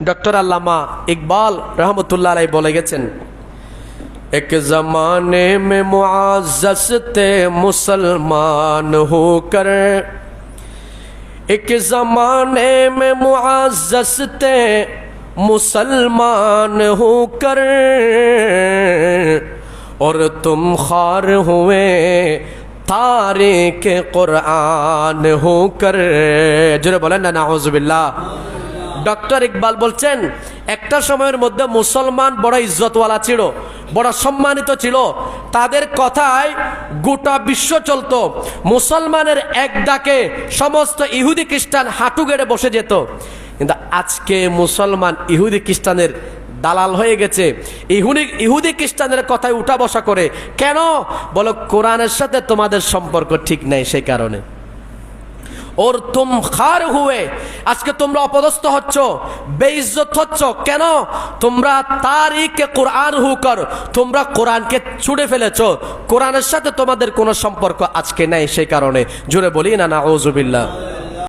Doctor अल्लामा इकबाल रहमतुल्लाह अलैह बोले गेছেন एक ज़माने में मुआज़्ज़ज़ थे मुसलमान होकर, एक ज़माने में मुआज़्ज़ज़ थे मुसलमान होकर, और तुम खार हुए तारीक़ कुरान होकर। जोरे बोलें ना नाउज़ुबिल्लाह। डॉक्टर इकबाल बोलছেন একটা সময়ের মধ্যে মুসলমান বড় ইজ্জতওয়ালা ছিল, বড় সম্মানিত ছিল, তাদের কথায় গোটা বিশ্ব চলতো। মুসলমানের এক ডাকে সমস্ত ইহুদি খ্রিস্টান হাঁটু গেড়ে বসে যেত। কিন্তু আজকে মুসলমান ইহুদি খ্রিস্টানের দালাল হয়ে গেছে, ইহুদি খ্রিস্টানের কথায় উঠা বসা করে। কেন? বলো কোরআনের সাথে তোমাদের সম্পর্ক ঠিক নাই, সেই কারণে। और तुम खार हुए, आज के तुमरा अपदस्थ होच्छो, बेइज्जत होच्छो। केन? तुमरा तारीख कुरान होकर तुमरा कुरान के छुड़े फेलेछो, कुरानेर साथे तुम्हादेर कोनो सम्पर्क आज के नाई, सेई कारणे। जोरे बोली ना नाउजुबिल्लाह।